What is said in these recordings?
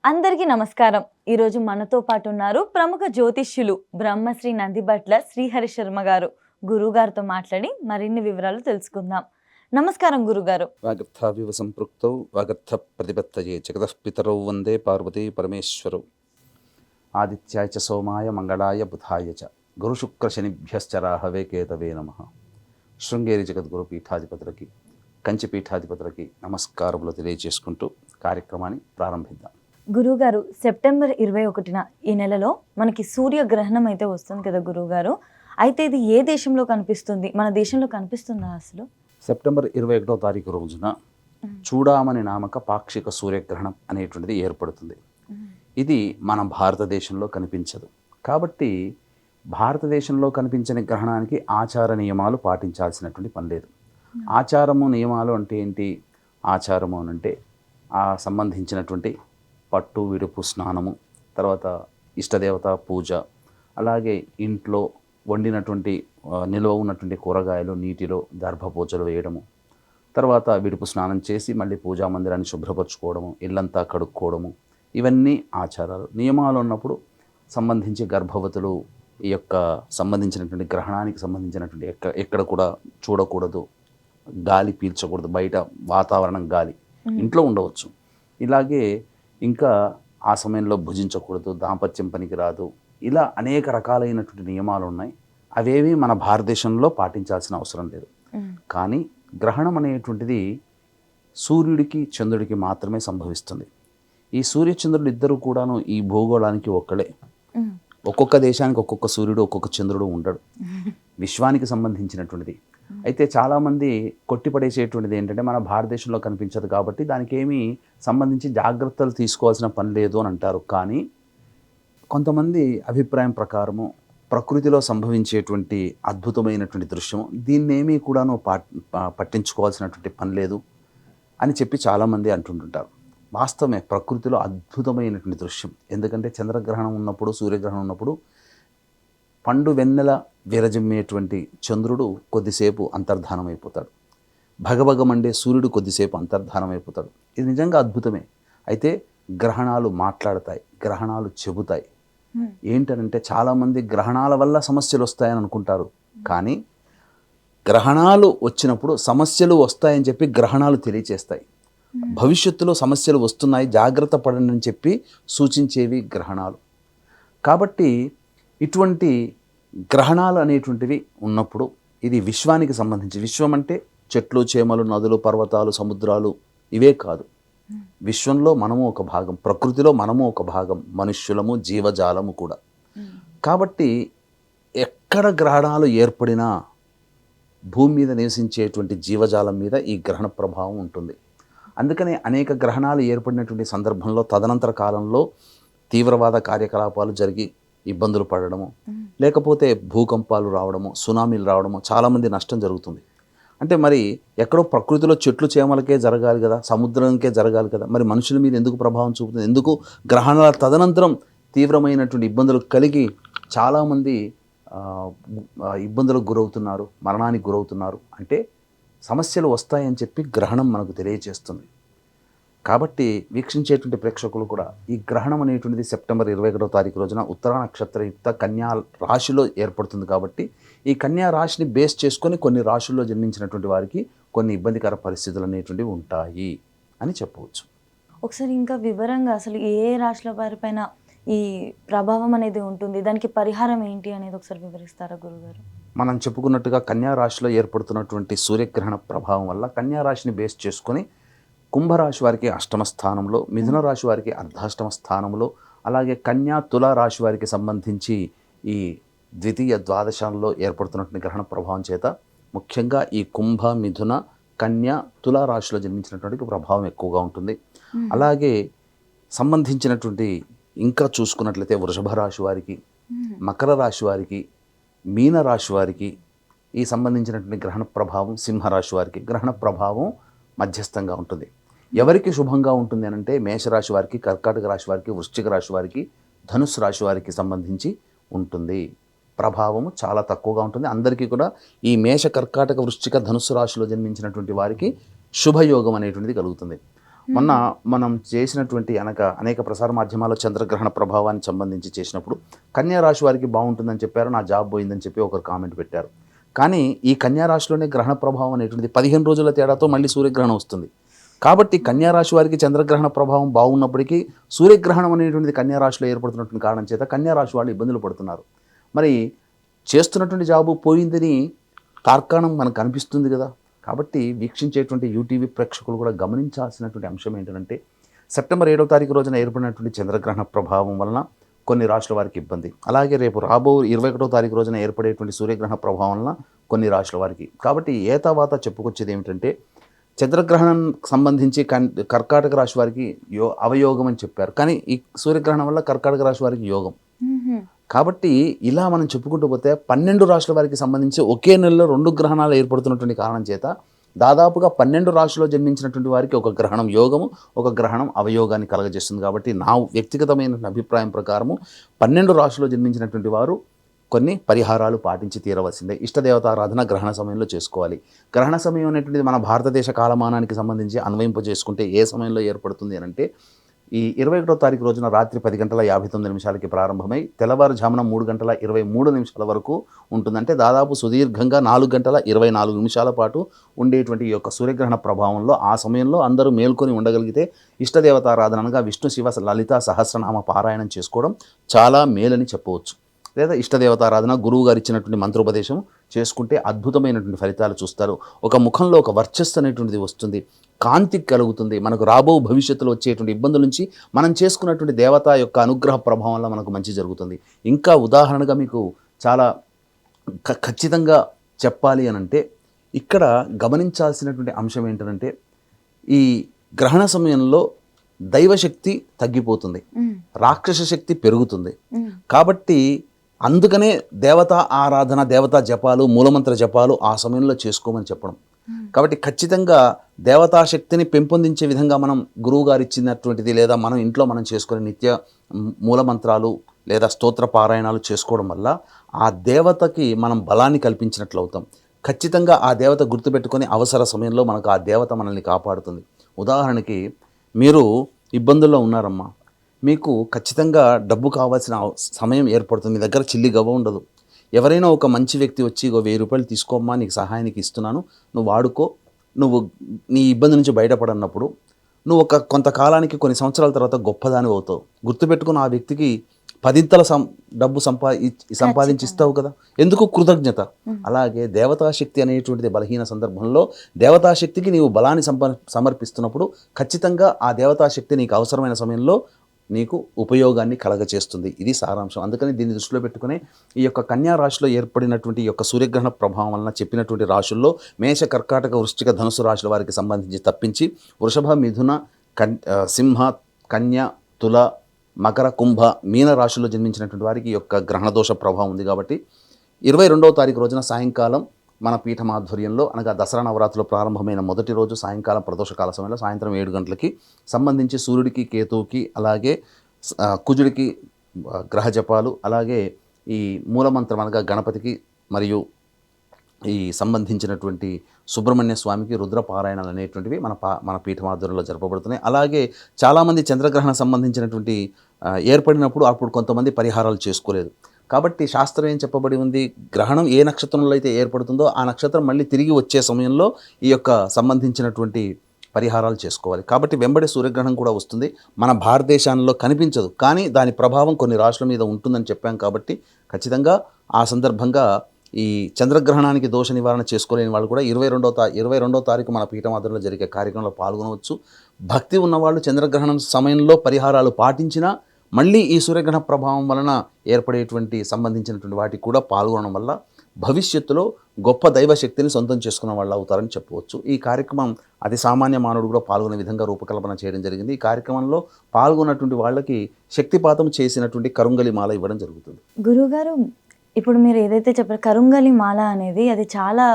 అందరికీ నమస్కారం. ఈరోజు మనతో పాటు ఉన్నారు ప్రముఖ జ్యోతిష్యులు బ్రహ్మశ్రీ నందిబట్ల శ్రీహరి శర్మ గారు. గురువుగారితో మాట్లాడి మరిన్ని వివరాలు తెలుసుకుందాం. నమస్కారం గురుగారు. వాగర్థావివ సంపృక్తౌ వాగర్థ ప్రతిపత్తయే జగతః పితరౌ వందే పార్వతీ పరమేశ్వరౌ. ఆదిత్యాయ చ సోమాయ మంగళాయ బుధాయ చ గురుశుక్రశనిభ్యశ్చ రాహవే కేతవే నమః. శృంగేరి జగద్గురు పీఠాధిపతులకి, కంచి పీఠాధిపతులకి నమస్కారములు తెలియజేసుకుంటూ కార్యక్రమాన్ని ప్రారంభిద్దాం. గురువుగారు, సెప్టెంబర్ 21న ఈ నెలలో మనకి సూర్యగ్రహణం అయితే వస్తుంది కదా గురువుగారు. అయితే ఇది ఏ దేశంలో కనిపిస్తుంది? మన దేశంలో కనిపిస్తుందా అసలు? సెప్టెంబర్ 21వ తారీఖు రోజున చూడామణి నామక పాక్షిక సూర్యగ్రహణం అనేటువంటిది ఏర్పడుతుంది. ఇది మన భారతదేశంలో కనిపించదు. కాబట్టి భారతదేశంలో కనిపించని గ్రహణానికి ఆచార నియమాలు పాటించాల్సినటువంటి పని లేదు. ఆచారము నియమాలు అంటే ఏంటి? ఆచారము అనంటే ఆ సంబంధించినటువంటి పట్టు విడుపు స్నానము, తర్వాత ఇష్టదేవత పూజ, అలాగే ఇంట్లో వండినటువంటి నిల్వ ఉన్నటువంటి కూరగాయలు నీటిలో దర్భపూజలు వేయడము, తర్వాత విడుపు స్నానం చేసి మళ్ళీ పూజా మందిరాన్ని శుభ్రపరచుకోవడము, ఇల్లంతా కడుక్కోవడము, ఇవన్నీ ఆచారాలు. నియమాలు ఉన్నప్పుడు సంబంధించి గర్భవతులు ఈ యొక్క సంబంధించినటువంటి గ్రహణానికి సంబంధించినటువంటి ఎక్కడ కూడా చూడకూడదు, గాలి పీల్చకూడదు, బయట వాతావరణం గాలి, ఇంట్లో ఉండవచ్చు. ఇలాగే ఇంకా ఆ సమయంలో భుజించకూడదు, దాంపత్యం పనికి రాదు, ఇలా అనేక రకాలైనటువంటి నియమాలు ఉన్నాయి. అవేవి మన భారతదేశంలో పాటించాల్సిన అవసరం లేదు. కానీ గ్రహణం అనేటువంటిది సూర్యుడికి చంద్రుడికి మాత్రమే సంభవిస్తుంది. ఈ సూర్యచంద్రుడు ఇద్దరు కూడాను ఈ భూగోళానికి ఒక్కడే. ఒక్కొక్క దేశానికి ఒక్కొక్క సూర్యుడు ఒక్కొక్క చంద్రుడు ఉండడు. విశ్వానికి సంబంధించినటువంటిది. అయితే చాలామంది కొట్టిపడేసేటువంటిది ఏంటంటే మన భారతదేశంలో కనిపించదు కాబట్టి దానికి ఏమీ సంబంధించి జాగ్రత్తలు తీసుకోవాల్సిన పని లేదు అని అంటారు. కానీ కొంతమంది అభిప్రాయం ప్రకారము ప్రకృతిలో సంభవించేటువంటి అద్భుతమైనటువంటి దృశ్యము దీన్నేమీ కూడాను పట్టించుకోవాల్సినటువంటి పని లేదు అని చెప్పి చాలామంది అంటుంటుంటారు. వాస్తవమే, ప్రకృతిలో అద్భుతమైనటువంటి దృశ్యం. ఎందుకంటే చంద్రగ్రహణం ఉన్నప్పుడు, సూర్యగ్రహణం ఉన్నప్పుడు పండు వెన్నెల విరజిమ్మేటువంటి చంద్రుడు కొద్దిసేపు అంతర్ధానం అయిపోతాడు. భగభగమండే సూర్యుడు కొద్దిసేపు అంతర్ధానం అయిపోతాడు. ఇది నిజంగా అద్భుతమే. అయితే గ్రహణాలు మాట్లాడతాయి, గ్రహణాలు చెబుతాయి. ఏంటనంటే చాలామంది గ్రహణాల వల్ల సమస్యలు వస్తాయని అనుకుంటారు. కానీ గ్రహణాలు వచ్చినప్పుడు సమస్యలు వస్తాయని చెప్పి గ్రహణాలు తెలియచేస్తాయి. భవిష్యత్తులో సమస్యలు వస్తున్నాయి, జాగ్రత్త పడండి అని చెప్పి సూచించేవి గ్రహణాలు. కాబట్టి ఇటువంటి గ్రహణాలు అనేటువంటివి ఉన్నప్పుడు ఇది విశ్వానికి సంబంధించి, విశ్వం అంటే చెట్లు చేమలు నదులు పర్వతాలు సముద్రాలు ఇవే కాదు, విశ్వంలో మనము ఒక భాగం, ప్రకృతిలో మనము ఒక భాగం, మనుష్యులము జీవజాలము కూడా. కాబట్టి ఎక్కడ గ్రహణాలు ఏర్పడినా భూమి మీద నివసించేటువంటి జీవజాలం మీద ఈ గ్రహణ ప్రభావం ఉంటుంది. అందుకనే అనేక గ్రహణాలు ఏర్పడినటువంటి సందర్భంలో తదనంతర కాలంలో తీవ్రవాద కార్యకలాపాలు జరిగి ఇబ్బందులు పడడము, లేకపోతే భూకంపాలు రావడము, సునామీలు రావడము, చాలామంది నష్టం జరుగుతుంది. అంటే మరి ఎక్కడో ప్రకృతిలో చెట్లు చేమలకే జరగాలి కదా, సముద్రంకే జరగాలి కదా, మరి మనుషుల మీద ఎందుకు ప్రభావం చూపుతుంది? ఎందుకు గ్రహణాల తదనంతరం తీవ్రమైనటువంటి ఇబ్బందులు కలిగి చాలామంది ఇబ్బందులకు గురవుతున్నారు, మరణానికి గురవుతున్నారు? అంటే సమస్యలు వస్తాయని చెప్పి గ్రహణం మనకు తెలియజేస్తుంది. కాబట్టి వీక్షించేటువంటి ప్రేక్షకులు కూడా ఈ గ్రహణం అనేటువంటిది సెప్టెంబర్ 21వ తారీఖు రోజున ఉత్తరా నక్షత్రయుక్త కన్యా రాశిలో ఏర్పడుతుంది. కాబట్టి ఈ కన్యా రాశిని బేస్ చేసుకొని కొన్ని రాశుల్లో జన్మించినటువంటి వారికి కొన్ని ఇబ్బందికర పరిస్థితులు అనేటువంటివి ఉంటాయి అని చెప్పవచ్చు. ఒకసారి ఇంకా వివరంగా అసలు ఏ రాశుల వారిపైన ఈ ప్రభావం అనేది ఉంటుంది, దానికి పరిహారం ఏంటి అనేది ఒకసారి వివరిస్తారా గురుగారు? మనం చెప్పుకున్నట్టుగా కన్యా రాశిలో ఏర్పడుతున్నటువంటి సూర్యగ్రహణ ప్రభావం వల్ల కన్యా రాశిని బేస్ చేసుకొని కుంభరాశి వారికి అష్టమ స్థానంలో, మిథున రాశి వారికి అర్ధాష్టమ స్థానంలో, అలాగే కన్యా తుల రాశి వారికి సంబంధించి ఈ ద్వితీయ ద్వాదశాలలో ఏర్పడుతున్నటువంటి గ్రహణ ప్రభావం చేత ముఖ్యంగా ఈ కుంభ మిథున కన్యా తుల రాశిలో జన్మించినటువంటి ప్రభావం ఎక్కువగా ఉంటుంది. అలాగే సంబంధించినటువంటి ఇంకా చూసుకున్నట్లయితే వృషభ రాశి వారికి, మకర రాశి వారికి, మీన రాశి వారికి ఈ సంబంధించినటువంటి గ్రహణ ప్రభావం, సింహరాశి వారికి గ్రహణ ప్రభావం మధ్యస్థంగా ఉంటుంది. ఎవరికి శుభంగా ఉంటుంది అనంటే మేషరాశి వారికి, కర్కాటక రాశి వారికి, వృశ్చిక రాశి వారికి, ధనుస్సు రాశి వారికి సంబంధించి ఉంటుంది. ప్రభావము చాలా తక్కువగా ఉంటుంది. అందరికీ కూడా ఈ మేష కర్కాటక వృశ్చిక ధనుస్సు రాశిలో జన్మించినటువంటి వారికి శుభయోగం అనేటువంటిది కలుగుతుంది. మొన్న మనం చేసినటువంటి అనేక ప్రసార మాధ్యమాల్లో చంద్రగ్రహణ ప్రభావానికి సంబంధించి చేసినప్పుడు కన్యా రాశి వారికి బాగుంటుందని చెప్పారు, నా జాబ్ పోయిందని చెప్పి ఒకరు కామెంట్ పెట్టారు. కానీ ఈ కన్యా రాశిలోనే గ్రహణ ప్రభావం అనేటువంటిది 15 రోజుల తేడాతో మళ్ళీ సూర్యగ్రహణం వస్తుంది. కాబట్టి కన్యా రాశి వారికి చంద్రగ్రహణ ప్రభావం బాగున్నప్పటికీ సూర్యగ్రహణం అనేటువంటిది కన్యా రాశిలో ఏర్పడుతున్నటువంటి కారణం చేత కన్యా రాశి వాళ్ళు ఇబ్బందులు పడుతున్నారు. మరి చేస్తున్నటువంటి జాబు పోయిందని తార్కాణం మనకు కనిపిస్తుంది కదా. కాబట్టి వీక్షించేటువంటి యూటీవీ ప్రేక్షకులు కూడా గమనించాల్సినటువంటి అంశం ఏంటంటే సెప్టెంబర్ 7వ తారీఖు రోజున ఏర్పడినటువంటి చంద్రగ్రహణ ప్రభావం వలన కొన్ని రాశుల వారికి ఇబ్బంది, అలాగే రేపు రాబో 21వ తారీఖు రోజున ఏర్పడేటువంటి సూర్యగ్రహణ ప్రభావం వలన కొన్ని రాశుల వారికి. కాబట్టి తర్వాత చెప్పుకొచ్చేది ఏమిటంటే చంద్రగ్రహణం సంబంధించి కర్కాటక రాశి వారికి అవయోగం అని చెప్పారు, కానీ ఈ సూర్యగ్రహణం వల్ల కర్కాటక రాశి వారికి యోగం. కాబట్టి ఇలా మనం చెప్పుకుంటూ పోతే 12 రాశుల వారికి సంబంధించి ఒకే నెలలో 2 గ్రహణాలు ఏర్పడుతున్నటువంటి కారణం చేత దాదాపుగా 12 రాశుల్లో జన్మించినటువంటి వారికి ఒక గ్రహణం యోగము, ఒక గ్రహణం అవయోగాన్ని కలగజేస్తుంది. కాబట్టి నా వ్యక్తిగతమైన అభిప్రాయం ప్రకారము 12 రాశుల్లో జన్మించినటువంటి వారు కొన్ని పరిహారాలు పాటించి తీరవలసిందే. ఇష్టదేవతారాధన గ్రహణ సమయంలో చేసుకోవాలి. గ్రహణ సమయం అనేటువంటిది మన భారతదేశ కాలమానానికి సంబంధించి అన్వయింప చేసుకుంటే ఏ సమయంలో ఏర్పడుతుంది అని అంటే ఈ 21వ తారీఖు రోజున రాత్రి 10:59 ప్రారంభమై తెల్లవారుజామున 3:23 వరకు ఉంటుందంటే దాదాపు సుదీర్ఘంగా 4:24 పాటు ఉండేటువంటి ఈ యొక్క సూర్యగ్రహణ ప్రభావంలో ఆ సమయంలో అందరూ మేల్కొని ఉండగలిగితే ఇష్టదేవతారాధనగా విష్ణు శివ లలిత సహస్రనామ పారాయణం చేసుకోవడం చాలా మేలని చెప్పవచ్చు. లేదా ఇష్టదేవతారాధన గురువు గారు ఇచ్చినటువంటి మంత్రోపదేశం చేసుకుంటే అద్భుతమైనటువంటి ఫలితాలు చూస్తారు. ఒక ముఖంలో ఒక వర్చస్సు అనేటువంటిది వస్తుంది, కాంతి కలుగుతుంది. మనకు రాబో భవిష్యత్తులో వచ్చేటువంటి ఇబ్బందుల నుంచి మనం చేసుకున్నటువంటి దేవత యొక్క అనుగ్రహ ప్రభావం వల్ల మనకు మంచి జరుగుతుంది. ఇంకా ఉదాహరణగా మీకు చాలా ఖచ్చితంగా చెప్పాలి అనంటే ఇక్కడ గమనించాల్సినటువంటి అంశం ఏంటంటే ఈ గ్రహణ సమయంలో దైవశక్తి తగ్గిపోతుంది, రాక్షస శక్తి పెరుగుతుంది. కాబట్టి అందుకనే దేవతా ఆరాధన, దేవతా జపాలు, మూలమంత్ర జపాలు ఆ సమయంలో చేసుకోమని చెప్పడం. కాబట్టి ఖచ్చితంగా దేవతాశక్తిని పెంపొందించే విధంగా మనం గురువు గారు ఇచ్చినటువంటిది లేదా మనం ఇంట్లో మనం చేసుకునే నిత్య మూలమంత్రాలు లేదా స్తోత్ర పారాయణాలు చేసుకోవడం వల్ల ఆ దేవతకి మనం బలాన్ని కల్పించినట్లు అవుతాం. ఖచ్చితంగా ఆ దేవత గుర్తుపెట్టుకొని అవసర సమయంలో మనకు ఆ దేవత మనల్ని కాపాడుతుంది. ఉదాహరణకి మీరు ఇబ్బందుల్లో ఉన్నారమ్మా, మీకు ఖచ్చితంగా డబ్బు కావాల్సిన సమయం ఏర్పడుతుంది, మీ దగ్గర చిల్లి గవ్వ ఉండదు. ఎవరైనా ఒక మంచి వ్యక్తి వచ్చి 1000 రూపాయలు తీసుకోమ్మా, నీకు సహాయానికి ఇస్తున్నాను, నువ్వు వాడుకో, నువ్వు నీ ఇబ్బంది నుంచి బయటపడన్నప్పుడు నువ్వు కొంతకాలానికి కొన్ని సంవత్సరాల తర్వాత గొప్పదాని అవుతావు. గుర్తుపెట్టుకుని ఆ వ్యక్తికి 10ంతల డబ్బు సంపాదించి ఇస్తావు కదా, ఎందుకు కృతజ్ఞత. అలాగే దేవతాశక్తి అనేటువంటిది బలహీన సందర్భంలో దేవతాశక్తికి నీవు బలాన్ని సమర్పిస్తున్నప్పుడు ఖచ్చితంగా ఆ దేవతాశక్తి నీకు అవసరమైన సమయంలో నీకు ఉపయోగాన్ని కలగచేస్తుంది. ఇది సారాంశం. అందుకని దీన్ని దృష్టిలో పెట్టుకుని ఈ యొక్క కన్యా రాశిలో ఏర్పడినటువంటి ఈ యొక్క సూర్యగ్రహణ ప్రభావం వలన చెప్పినటువంటి రాశుల్లో మేష, కర్కాటక, వృశ్చిక, ధనుసు రాశుల వారికి సంబంధించి తప్పించి వృషభ, మిథున, సింహ, కన్య, తుల, మకర, కుంభ, మీన రాశుల్లో జన్మించినటువంటి వారికి ఈ యొక్క గ్రహణదోష ప్రభావం ఉంది. కాబట్టి 22వ తారీఖు రోజున సాయంకాలం మన పీఠం ఆధ్వర్యంలో అనగా దసరా నవరాత్రులు ప్రారంభమైన మొదటి రోజు సాయంకాలం ప్రదోషకాల సమయంలో సాయంత్రం 7 గంటలకి సంబంధించి సూర్యుడికి, కేతువుకి, అలాగే కుజుడికి గ్రహ జపాలు, అలాగే ఈ మూలమంత్రం అనగా గణపతికి మరియు ఈ సంబంధించినటువంటి సుబ్రహ్మణ్య స్వామికి రుద్రపారాయణాలు అనేటువంటివి మన పీఠం ఆధ్వర్యంలో జరపబడుతున్నాయి. అలాగే చాలామంది చంద్రగ్రహణం సంబంధించినటువంటి ఏర్పడినప్పుడు అప్పుడు కొంతమంది పరిహారాలు చేసుకోలేదు. కాబట్టి శాస్త్రం ఏం చెప్పబడి ఉంది, గ్రహణం ఏ నక్షత్రంలో అయితే ఏర్పడుతుందో ఆ నక్షత్రం మళ్ళీ తిరిగి వచ్చే సమయంలో ఈ యొక్క సంబంధించినటువంటి పరిహారాలు చేసుకోవాలి. కాబట్టి వెంబడి సూర్యగ్రహణం కూడా వస్తుంది. మన భారతదేశంలో కనిపించదు, కానీ దాని ప్రభావం కొన్ని రాష్ట్రాల మీద ఉంటుందని చెప్పాం. కాబట్టి ఖచ్చితంగా ఆ సందర్భంగా ఈ చంద్రగ్రహణానికి దోష నివారణ చేసుకోలేని వాళ్ళు కూడా 22వ తారీఖు మన పీఠం ఆధ్వర్యంలో జరిగే కార్యక్రమంలో పాల్గొనవచ్చు. భక్తి ఉన్నవాళ్ళు చంద్రగ్రహణం సమయంలో పరిహారాలు పాటించినా మళ్ళీ ఈ సూర్యగ్రహణ ప్రభావం వలన ఏర్పడేటువంటి సంబంధించినటువంటి వాటికి కూడా పాల్గొనడం వల్ల భవిష్యత్తులో గొప్ప దైవశక్తిని సొంతం చేసుకున్న వాళ్ళు అవుతారని చెప్పవచ్చు. ఈ కార్యక్రమం అతి సామాన్య మానవుడు కూడా పాల్గొనే విధంగా రూపకల్పన చేయడం జరిగింది. ఈ కార్యక్రమంలో పాల్గొన్నటువంటి వాళ్ళకి శక్తిపాతం చేసినటువంటి కరుంగలి మాల ఇవ్వడం జరుగుతుంది. గురువుగారు, ఇప్పుడు మీరు ఏదైతే చెప్పారు కరుంగలి మాల అనేది, అది చాలా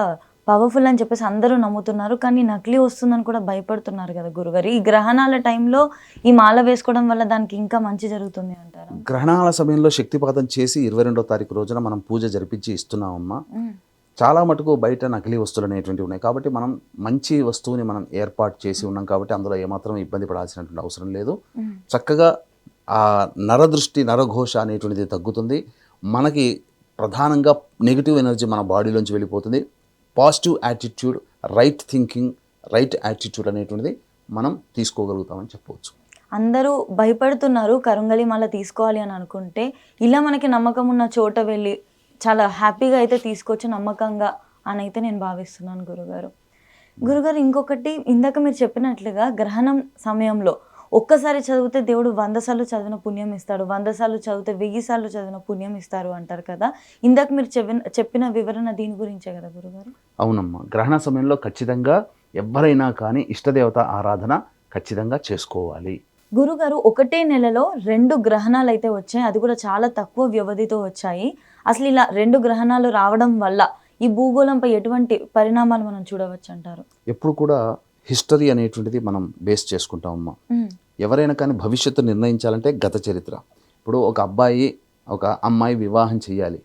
పవర్ఫుల్ అని చెప్పేసి అందరూ నమ్ముతున్నారు, కానీ నకిలీ వస్తుందని కూడా భయపడుతున్నారు కదా గురుగారు. ఈ గ్రహణాల టైంలో ఈ మాల వేసుకోవడం వల్ల దానికి ఇంకా మంచి జరుగుతుంది అంటారా? గ్రహణాల సమయంలో శక్తిపాతం చేసి 22వ తారీఖు రోజున మనం పూజ జరిపించి ఇస్తున్నామమ్మా. చాలా మటుకు బయట నకిలీ వస్తువులు అనేటువంటివి ఉన్నాయి. కాబట్టి మనం మంచి వస్తువుని మనం ఏర్పాటు చేసి ఉన్నాం కాబట్టి అందులో ఏమాత్రం ఇబ్బంది పడాల్సినటువంటి అవసరం లేదు. చక్కగా ఆ నరదృష్టి నరఘోష అనేటువంటిది తగ్గుతుంది. మనకి ప్రధానంగా నెగిటివ్ ఎనర్జీ మన బాడీలోంచి వెళ్ళిపోతుంది. Positive attitude, right thinking, right attitude అనేటువంటిది మనం తీసుకోగలుగుతామని చెప్పవచ్చు. అందరూ భయపడుతున్నారు కరుంగలి మాల తీసుకోవాలి అని అనుకుంటే, ఇలా మనకి నమ్మకం ఉన్న చోట వెళ్ళి చాలా హ్యాపీగా అయితే తీసుకోవచ్చు, నమ్మకంగా అని అయితే నేను భావిస్తున్నాను గురుగారు. గురుగారు ఇంకొకటి, ఇందాక మీరు చెప్పినట్లుగా గ్రహణం సమయంలో ఒక్కసారి చదివితే దేవుడు 100 సార్లు చదివిన పుణ్యం ఇస్తాడు, 100 సార్లు చదివితే 1000 సార్లు చదివిన పుణ్యం ఇస్తారు అంటారు కదా. ఇందాక మీరు చెప్పిన వివరణ దీని గురించే కదా గురుగారు? అవునమ్మా, గ్రహణ సమయంలో ఖచ్చితంగా ఎవరైనా కానీ ఇష్టదేవత ఆరాధన ఖచ్చితంగా చేసుకోవాలి. గురుగారు, ఒకటే నెలలో 2 గ్రహణాలు అయితే వచ్చాయి, అది కూడా చాలా తక్కువ వ్యవధితో వచ్చాయి. అసలు ఇలా 2 గ్రహణాలు రావడం వల్ల ఈ భూగోళంపై ఎటువంటి పరిణామాలు మనం చూడవచ్చు అంటారు? ఎప్పుడు కూడా హిస్టరీ అనేటువంటిది మనం బేస్ చేసుకుంటామమ్మా. ఎవరైనా కానీ భవిష్యత్తు నిర్ణయించాలంటే గత చరిత్ర. ఇప్పుడు ఒక అబ్బాయి ఒక అమ్మాయి వివాహం చేయాలి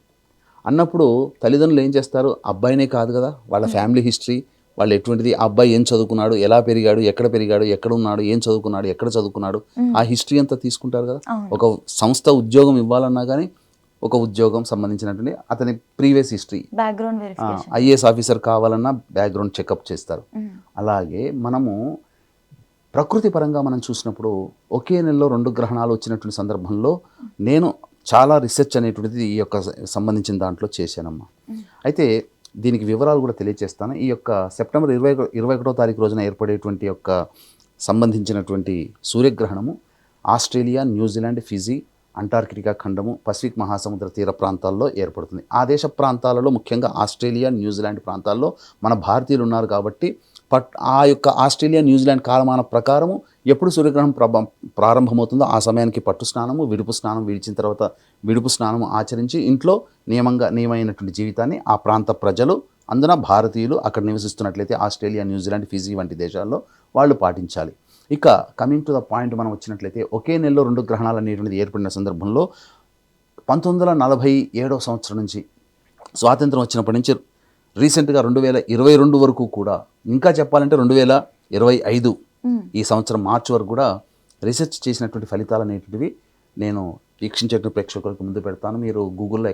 అన్నప్పుడు తల్లిదండ్రులు ఏం చేస్తారు? అబ్బాయినే కాదు కదా, వాళ్ళ ఫ్యామిలీ హిస్టరీ, వాళ్ళు ఎటువంటిది, ఆ అబ్బాయి ఏం చదువుకున్నాడు, ఎలా పెరిగాడు, ఎక్కడ ఉన్నాడు, ఏం చదువుకున్నాడు, ఎక్కడ చదువుకున్నాడు, ఆ హిస్టరీ అంతా తీసుకుంటారు కదా. ఒక సంస్థ ఉద్యోగం ఇవ్వాలన్నా కానీ ఒక ఉద్యోగం సంబంధించినటువంటి అతని previous history, background verification, IAS officer కావాలన్నా బ్యాక్గ్రౌండ్ చెకప్ చేస్తారు. అలాగే మనము ప్రకృతి పరంగా మనం చూసినప్పుడు ఒకే నెలలో 2 గ్రహణాలు వచ్చినటువంటి సందర్భంలో నేను చాలా రీసెర్చ్ అనేటువంటిది ఈ యొక్క సంబంధించిన దాంట్లో చేశానమ్మా. అయితే దీనికి వివరాలు కూడా తెలియజేస్తాను. ఈ యొక్క సెప్టెంబర్ 21వ తారీఖు రోజున ఏర్పడేటువంటి యొక్క సంబంధించినటువంటి సూర్యగ్రహణము ఆస్ట్రేలియా, న్యూజిలాండ్, ఫిజీ, అంటార్కిటికా ఖండము, పసిఫిక్ మహాసముద్ర తీర ప్రాంతాల్లో ఏర్పడుతుంది. ఆ దేశ ప్రాంతాలలో ముఖ్యంగా ఆస్ట్రేలియా, న్యూజిలాండ్ ప్రాంతాల్లో మన భారతీయులు ఉన్నారు కాబట్టి ఆ యొక్క ఆస్ట్రేలియా, న్యూజిలాండ్ కాలమాన ప్రకారము ఎప్పుడు సూర్యగ్రహణం ప్రారంభమవుతుందో ఆ సమయానికి పట్టు స్నానము, విడుపు స్నానం, విడిచిన తర్వాత విడుపు స్నానము ఆచరించి ఇంట్లో నియమైనటువంటి జీవితాన్ని ఆ ప్రాంత ప్రజలు, అందున భారతీయులు అక్కడ నివసిస్తున్నట్లయితే ఆస్ట్రేలియా, న్యూజిలాండ్, ఫిజీ వంటి దేశాల్లో వాళ్ళు పాటించాలి. ఇక కమింగ్ టు ద పాయింట్ మనం వచ్చినట్లయితే ఒకే నెలలో 2 గ్రహణాలు అనేటువంటిది ఏర్పడిన సందర్భంలో 1947 సంవత్సరం నుంచి స్వాతంత్రం వచ్చినప్పటి నుంచి రీసెంట్గా 2022 వరకు కూడా, ఇంకా చెప్పాలంటే 2025 ఈ సంవత్సరం మార్చి వరకు కూడా రీసెర్చ్ చేసినటువంటి ఫలితాలు అనేటువంటివి నేను వీక్షించేటువంటి ప్రేక్షకులకు ముందు పెడతాను. మీరు గూగుల్లో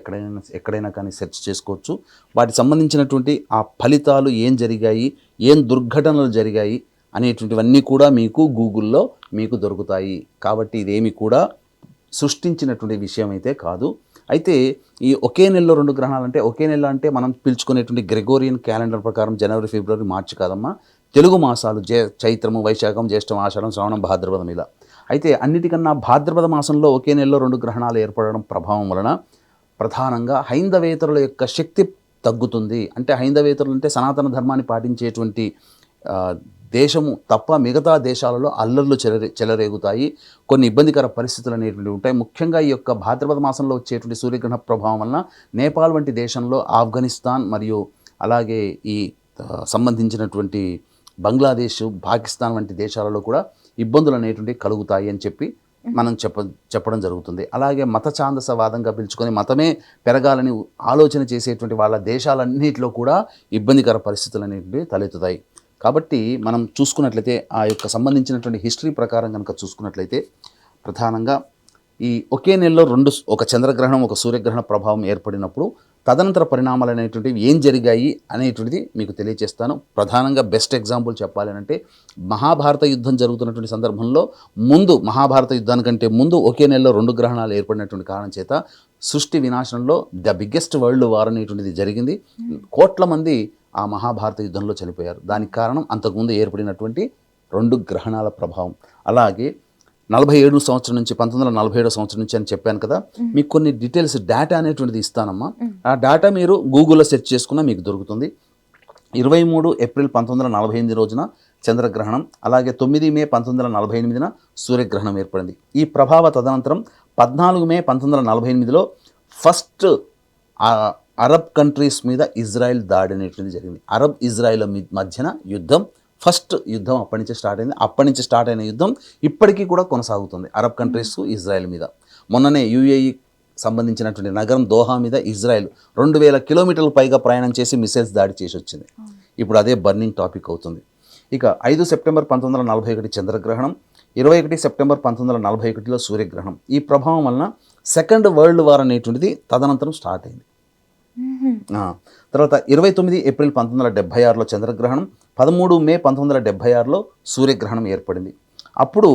ఎక్కడైనా కానీ సెర్చ్ చేసుకోవచ్చు. వాటికి సంబంధించినటువంటి ఆ ఫలితాలు ఏం జరిగాయి, ఏం దుర్ఘటనలు జరిగాయి అనేటువంటివన్నీ కూడా మీకు గూగుల్లో మీకు దొరుకుతాయి. కాబట్టి ఇదేమి కూడా సృష్టించినటువంటి విషయం అయితే కాదు. అయితే ఈ ఒకే నెలలో 2 గ్రహణాలు అంటే, ఒకే నెల అంటే మనం పిలుచుకునేటువంటి గ్రెగోరియన్ క్యాలెండర్ ప్రకారం జనవరి, ఫిబ్రవరి, మార్చి కాదమ్మా, తెలుగు మాసాలు చైత్రము, వైశాఖం, జ్యేష్టం, ఆషాఢం, శ్రావణం, భాద్రపదం ఇలా. అయితే అన్నిటికన్నా భాద్రపద మాసంలో ఒకే నెలలో 2 గ్రహణాలు ఏర్పడడం ప్రభావం వలన ప్రధానంగా హైందవేతరుల యొక్క శక్తి తగ్గుతుంది. అంటే హైందవేతరులు అంటే సనాతన ధర్మాన్ని పాటించేటువంటి దేశము తప్ప మిగతా దేశాలలో అల్లర్లు చెలరేగుతాయి, కొన్ని ఇబ్బందికర పరిస్థితులు అనేటువంటివి ఉంటాయి. ముఖ్యంగా ఈ యొక్క భాద్రపద మాసంలో వచ్చేటువంటి సూర్యగ్రహణ ప్రభావం వలన నేపాల్ వంటి దేశంలో, ఆఫ్ఘనిస్తాన్ మరియు అలాగే ఈ సంబంధించినటువంటి బంగ్లాదేశ్, పాకిస్తాన్ వంటి దేశాలలో కూడా ఇబ్బందులు అనేటువంటివి కలుగుతాయి అని చెప్పి మనం చెప్పడం జరుగుతుంది. అలాగే మత ఛాందసవాదంగా పిలుచుకొని మతమే పెరగాలని ఆలోచన చేసేటువంటి వాళ్ళ దేశాలన్నింటిలో కూడా ఇబ్బందికర పరిస్థితులు అనేటువంటివి తలెత్తుతాయి. కాబట్టి మనం చూసుకున్నట్లయితే ఆ యొక్క సంబంధించినటువంటి హిస్టరీ ప్రకారం కనుక చూసుకున్నట్లయితే ప్రధానంగా ఈ ఒకే నెలలో ఒక చంద్రగ్రహణం, ఒక సూర్యగ్రహణ ప్రభావం ఏర్పడినప్పుడు తదనంతర పరిణామాలు అనేటువంటివి ఏం జరిగాయి అనేటువంటిది మీకు తెలియజేస్తాను. ప్రధానంగా బెస్ట్ ఎగ్జాంపుల్ చెప్పాలి అంటే మహాభారత యుద్ధం జరుగుతున్నటువంటి సందర్భంలో మహాభారత యుద్ధానికంటే ముందు ఒకే నెలలో 2 గ్రహణాలు ఏర్పడినటువంటి కారణం చేత సృష్టి వినాశనంలో ద బిగ్గెస్ట్ వరల్డ్ వార్ అనేటువంటిది జరిగింది. కోట్ల మంది ఆ మహాభారత యుద్ధంలో చనిపోయారు. దానికి కారణం అంతకుముందు ఏర్పడినటువంటి 2 గ్రహణాల ప్రభావం. అలాగే 47 సంవత్సరం నుంచి 1947 సంవత్సరం నుంచి అని చెప్పాను కదా, మీకు కొన్ని డీటెయిల్స్ డేటా అనేటువంటిది ఇస్తానమ్మా. ఆ డేటా మీరు గూగుల్లో సెర్చ్ చేసుకున్నా మీకు దొరుకుతుంది. 23 ఏప్రిల్ 1948 రోజున చంద్రగ్రహణం, అలాగే 9 మే 1948న సూర్యగ్రహణం ఏర్పడింది. ఈ ప్రభావ తదనంతరం 14 మే 1948లో ఫస్ట్ అరబ్ కంట్రీస్ మీద ఇజ్రాయెల్ దాడి అనేటువంటిది జరిగింది. అరబ్ ఇజ్రాయెల్ మధ్యన యుద్ధం, ఫస్ట్ యుద్ధం అప్పటి నుంచి స్టార్ట్ అయింది. అప్పటి నుంచి స్టార్ట్ అయిన యుద్ధం ఇప్పటికీ కూడా కొనసాగుతుంది అరబ్ కంట్రీస్ ఇజ్రాయెల్ మీద. మొన్ననే యూఏఈ సంబంధించినటువంటి నగరం దోహా మీద ఇజ్రాయెల్ 2000 కిలోమీటర్ల పైగా ప్రయాణం చేసి మిసైల్స్ దాడి చేసి వచ్చింది. ఇప్పుడు అదే బర్నింగ్ టాపిక్ అవుతుంది. ఇక 5 సెప్టెంబర్ 1941 చంద్రగ్రహణం, 21 సెప్టెంబర్ 1941లో సూర్యగ్రహణం. ఈ ప్రభావం వలన సెకండ్ వరల్డ్ వార్ అనేటువంటిది తదనంతరం స్టార్ట్ అయింది. తర్వాత 29 ఏప్రిల్ 1976లో చంద్రగ్రహణం, 13 మే 1976లో సూర్యగ్రహణం ఏర్పడింది. అప్పుడు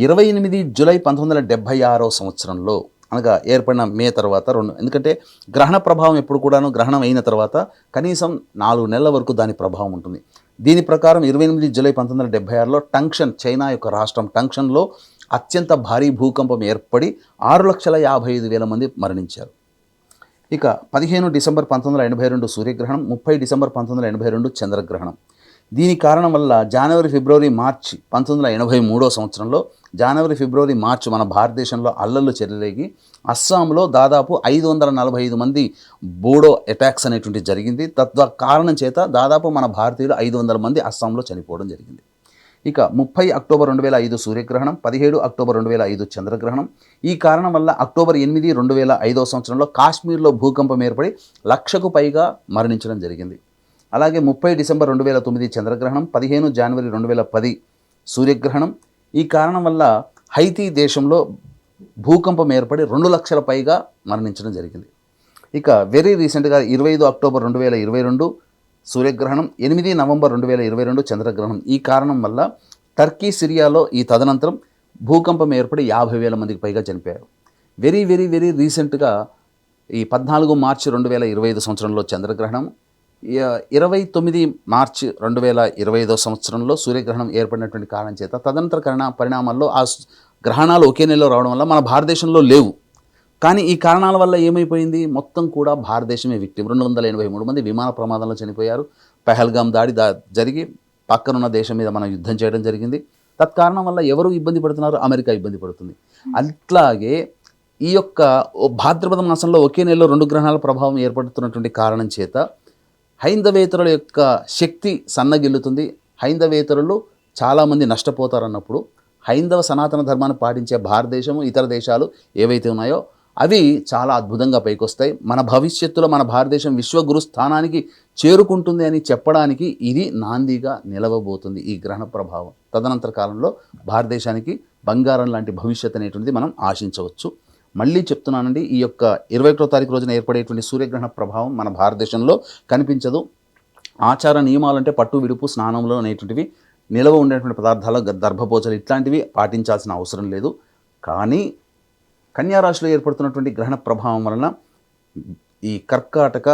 28 జూలై 1976 సంవత్సరంలో, అనగా ఏర్పడిన మే తర్వాత ఎందుకంటే గ్రహణ ప్రభావం ఎప్పుడు కూడాను గ్రహణం అయిన తర్వాత కనీసం 4 నెలల వరకు దాని ప్రభావం ఉంటుంది. దీని ప్రకారం 28 జూలై 1976లో టంక్షన్, చైనా యొక్క రాష్ట్రం టంక్షన్లో అత్యంత భారీ భూకంపం ఏర్పడి 6,55,000 మంది మరణించారు. ఇక 15 డిసెంబర్ 1982 సూర్యగ్రహణం, 30 డిసెంబర్ 1982 చంద్రగ్రహణం. దీని కారణం వల్ల జనవరి, ఫిబ్రవరి, మార్చి 1983 సంవత్సరంలో జనవరి, ఫిబ్రవరి, మార్చి మన భారతదేశంలో అల్లర్లు చెలరేగి అస్సాంలో దాదాపు 545 మంది బోడో అటాక్స్ అనేటువంటి జరిగింది. కారణం చేత దాదాపు మన భారతీయులు 500 మంది అస్సాంలో చనిపోవడం జరిగింది. ఇక 30 అక్టోబర్ 2005 సూర్యగ్రహణం, 17 అక్టోబర్ 2005 చంద్రగ్రహణం. ఈ కారణం వల్ల అక్టోబర్ 8, 2005 సంవత్సరంలో కాశ్మీర్లో భూకంపం ఏర్పడి 1,00,000కు పైగా మరణించడం జరిగింది. అలాగే 30 డిసెంబర్ 2009 చంద్రగ్రహణం, 15 జనవరి 2010 సూర్యగ్రహణం. ఈ కారణం వల్ల హైతీ దేశంలో భూకంపం ఏర్పడి 2,00,000 పైగా మరణించడం జరిగింది. ఇక వెరీ రీసెంట్గా 25 అక్టోబర్ 2022 సూర్యగ్రహణం, 8 నవంబర్ 2022 చంద్రగ్రహణం. ఈ కారణం వల్ల టర్కీ, సిరియాలో ఈ తదనంతరం భూకంపం ఏర్పడి 50,000 మందికి పైగా చనిపోయారు. వెరీ వెరీ వెరీ రీసెంట్గా ఈ 14 మార్చి 2025 సంవత్సరంలో చంద్రగ్రహణం, 29 మార్చి 2025 సంవత్సరంలో సూర్యగ్రహణం ఏర్పడినటువంటి కారణం చేత తదనంతర పరిణామాల్లో ఆ గ్రహణాలు ఒకే నెలలో రావడం వల్ల మన భారతదేశంలో లేవు. కానీ ఈ కారణాల వల్ల ఏమైపోయింది, మొత్తం కూడా భారతదేశమే విక్టిమ్. 283 మంది విమాన ప్రమాదంలో చనిపోయారు. పెహల్గాం దాడి జరిగి పక్కనున్న దేశం మీద మనం యుద్ధం చేయడం జరిగింది. తత్కారణం వల్ల ఎవరు ఇబ్బంది పడుతున్నారు, అమెరికా ఇబ్బంది పడుతుంది. అట్లాగే ఈ యొక్క భాద్రపద మాసంలో ఒకే నెలలో 2 గ్రహణాల ప్రభావం ఏర్పడుతున్నటువంటి కారణం చేత హైందవేతరుల యొక్క శక్తి సన్నగిల్లుతుంది. హైందవేతరులు చాలామంది నష్టపోతారన్నప్పుడు హైందవ సనాతన ధర్మాన్ని పాటించే భారతదేశము, ఇతర దేశాలు ఏవైతే ఉన్నాయో అవి చాలా అద్భుతంగా పైకొస్తాయి. మన భవిష్యత్తులో మన భారతదేశం విశ్వగురు స్థానానికి చేరుకుంటుంది అని చెప్పడానికి ఇది నాందిగా నిలవబోతుంది ఈ గ్రహణ ప్రభావం. తదనంతర కాలంలో భారతదేశానికి బంగారం లాంటి భవిష్యత్ అనేటువంటిది మనం ఆశించవచ్చు. మళ్ళీ చెప్తున్నానండి, ఈ యొక్క 21వ తారీఖు రోజున ఏర్పడేటువంటి సూర్యగ్రహణ ప్రభావం మన భారతదేశంలో కనిపించదు. ఆచార నియమాలంటే పట్టు, విడుపు, స్నానంలో అనేటువంటివి, నిలవ ఉండేటువంటి పదార్థాలు, దర్భపోచలు ఇట్లాంటివి పాటించాల్సిన అవసరం లేదు. కానీ కన్యారాశిలో ఏర్పడుతున్నటువంటి గ్రహణ ప్రభావం వలన ఈ కర్కాటక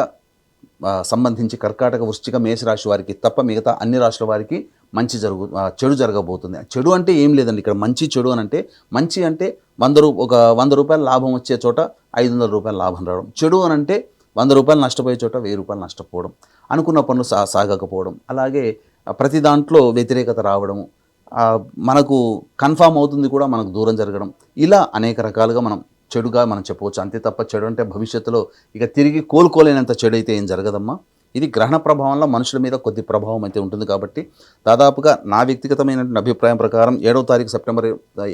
సంబంధించి కర్కాటక, వృశ్చిక, మేషరాశి వారికి తప్ప మిగతా అన్ని రాశుల వారికి చెడు జరగబోతుంది. చెడు అంటే ఏం లేదండి, ఇక్కడ మంచి చెడు అని అంటే, మంచి అంటే 100 రూపాయల లాభం వచ్చే చోట 500 రూపాయల లాభం రావడం. చెడు అని అంటే 100 రూపాయలు నష్టపోయే చోట 1000 రూపాయలు నష్టపోవడం, అనుకున్న పనులు సాగకపోవడం, అలాగే ప్రతి దాంట్లో వ్యతిరేకత రావడము, మనకు కన్ఫామ్ అవుతుంది కూడా మనకు దూరం జరగడం, ఇలా అనేక రకాలుగా మనం చెడుగా మనం చెప్పవచ్చు. అంతే తప్ప చెడు అంటే భవిష్యత్తులో ఇక తిరిగి కోలుకోలేనంత చెడు అయితే ఏం జరగదమ్మా. ఇది గ్రహణ ప్రభావంలో మనుషుల మీద కొద్ది ప్రభావం అయితే ఉంటుంది. కాబట్టి దాదాపుగా నా వ్యక్తిగతమైనటువంటి అభిప్రాయం ప్రకారం 7వ తారీఖు సెప్టెంబర్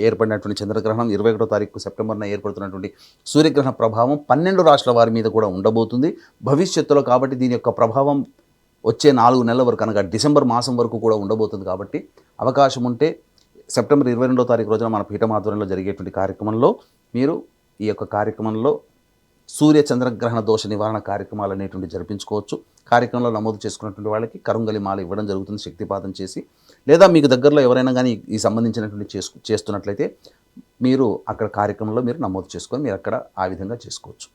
ఏర్పడినటువంటి చంద్రగ్రహణం, 21వ తారీఖు సెప్టెంబర్న ఏర్పడుతున్నటువంటి సూర్యగ్రహణ ప్రభావం 12 రాష్ట్రాల వారి మీద కూడా ఉండబోతుంది భవిష్యత్తులో. కాబట్టి దీని యొక్క ప్రభావం వచ్చే 4 నెలల వరకు, అనగా డిసెంబర్ మాసం వరకు కూడా ఉండబోతుంది. కాబట్టి అవకాశం ఉంటే సెప్టెంబర్ 22వ తారీఖు రోజున మన పీఠం ఆధ్వర్యంలో జరిగేటువంటి కార్యక్రమంలో మీరు ఈ యొక్క కార్యక్రమంలో సూర్య చంద్రగ్రహణ దోష నివారణ కార్యక్రమాలు అనేటువంటి జరిపించుకోవచ్చు. కార్యక్రమంలో నమోదు చేసుకున్నటువంటి వాళ్ళకి కరుంగలి మాల ఇవ్వడం జరుగుతుంది శక్తిపాతం చేసి. లేదా మీకు దగ్గరలో ఎవరైనా కానీ ఈ సంబంధించినటువంటి చేస్తున్నట్లయితే మీరు అక్కడ కార్యక్రమంలో మీరు నమోదు చేసుకొని మీరు అక్కడ ఆ విధంగా చేసుకోవచ్చు.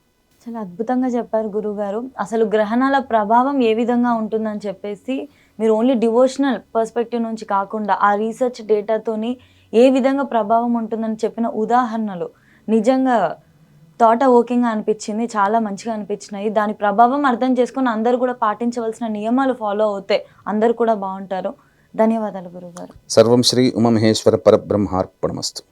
చాలా అద్భుతంగా చెప్పారు గురువుగారు. అసలు గ్రహణాల ప్రభావం ఏ విధంగా ఉంటుందని చెప్పేసి మీరు ఓన్లీ డివోషనల్ పర్స్పెక్టివ్ నుంచి కాకుండా ఆ రీసెర్చ్ డేటాతోని ఏ విధంగా ప్రభావం ఉంటుందని చెప్పిన ఉదాహరణలు నిజంగా థాట్ ఓకింగ్గా అనిపించింది. చాలా మంచిగా అనిపించినాయి. దాని ప్రభావం అర్థం చేసుకొని అందరూ కూడా పాటించవలసిన నియమాలు ఫాలో అవుతే అందరూ కూడా బాగుంటారు. ధన్యవాదాలు గురువుగారు. సర్వం శ్రీ ఉమామహేశ్వర పరబ్రహ్మార్పణమస్తు.